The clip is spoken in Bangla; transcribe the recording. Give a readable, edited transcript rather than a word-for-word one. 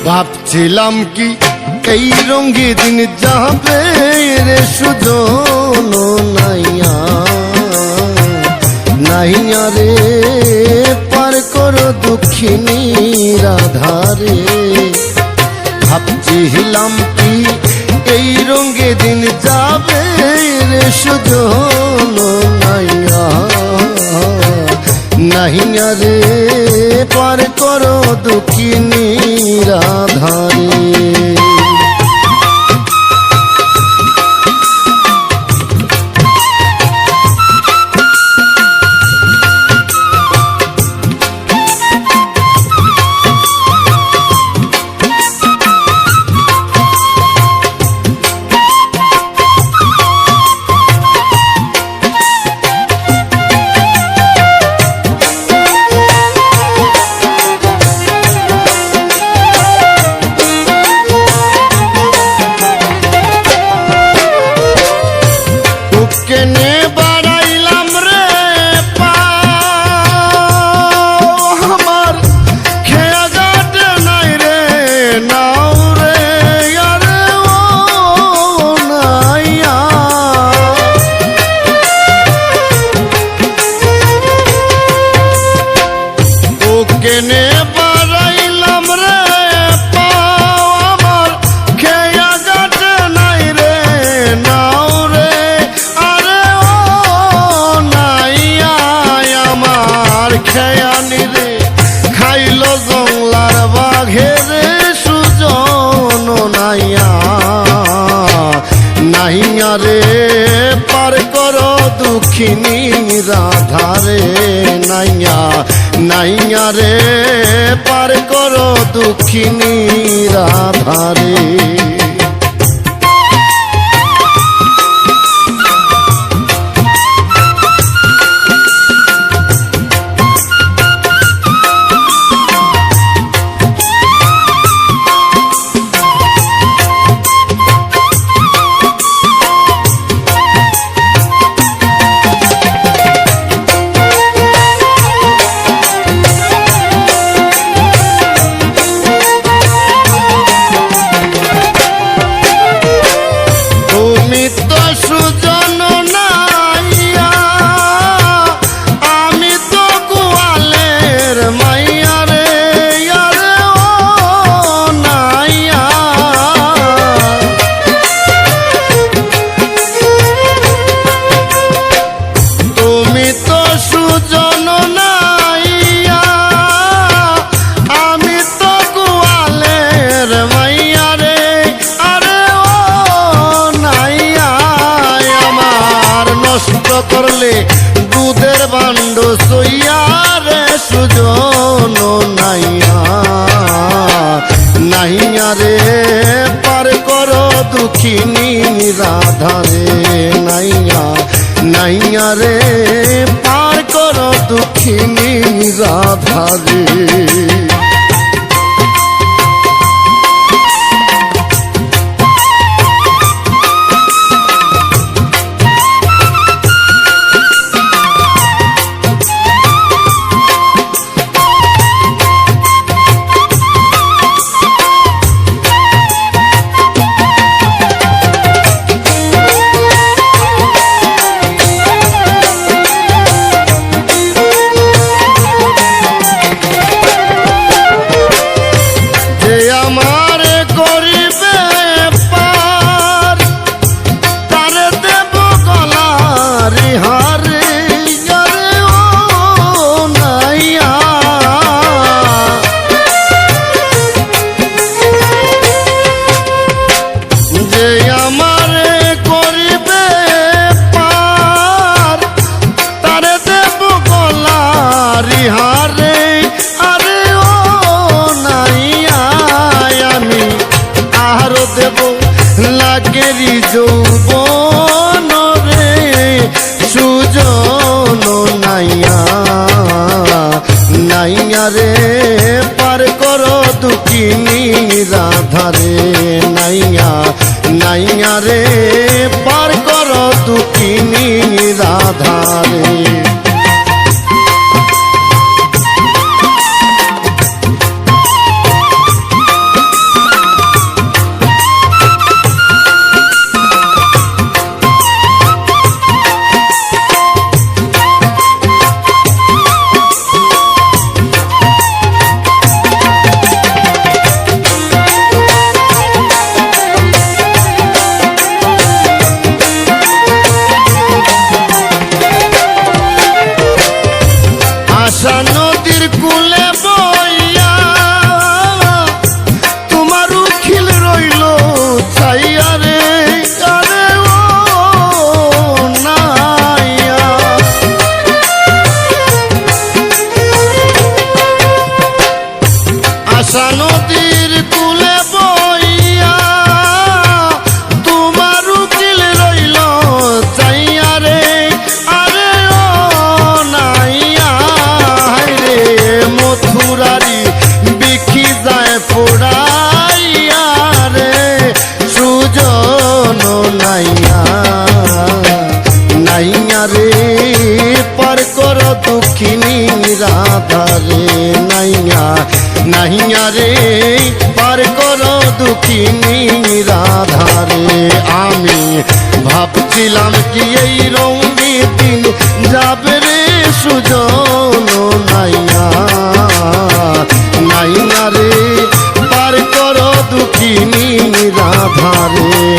ভাবছিলাম কি এই রঙে দিন যাবে রে সুজন নাইয়া নাইয়া রে পার করো দুঃখিনী রাধারে। ভাবছিলাম কি এই রঙে দিন যাবে রে সুজন নাইয়া নাইয়া রে পার করো দুঃখিনী রাধারে। কেনে বাড়াইলাম রে আমার খেয়া গাটে নাই রে নাও রে আরে ও নাইয়া ও কেনে বাড়াইলাম রে আমার খেয়া গাটে নাই রে নাও রে খেয়ানি রে খাইল জংলার বাঘে রে সুজন নাইয়া নাইয়া রে পার করো দুঃখিনী রাধারে নাইয়া নাইয়া রে পার করো দুঃখিনী রাধারে। করলে দুধের বান্ড সইয়া রে সুজন নাইয়া নাইয়া রে পার করো দুঃখিনী রাধারে নাইয়া নাইয়া রে পার করো দুঃখিনী রাধারে। লাগেরি যৌবন রে সুজন নাইয়া নাইয়া রে পার করো দুঃখিনী রাধারে নাইয়া নাইয়া রে পার করো দুঃখিনী রাধারে। নদীর কুলে বইয়া তোমার উকিল রইল চাইয়া রে আরে ও নাইয়া রে মথুরারি বিখি যায় পোড়াইয়া রে সুজন নাইয়া নাইয়া রে পার কর দুঃখিনী রাধা রে নাইয়া নাইয়া রে পার কর দুঃখিনী রাধা রে আমি ভাবছিলাম কি এই রঙে দিন যাবে রে সুজন নাইয়া নাইয়া রে পার কর দুঃখিনী রাধা রে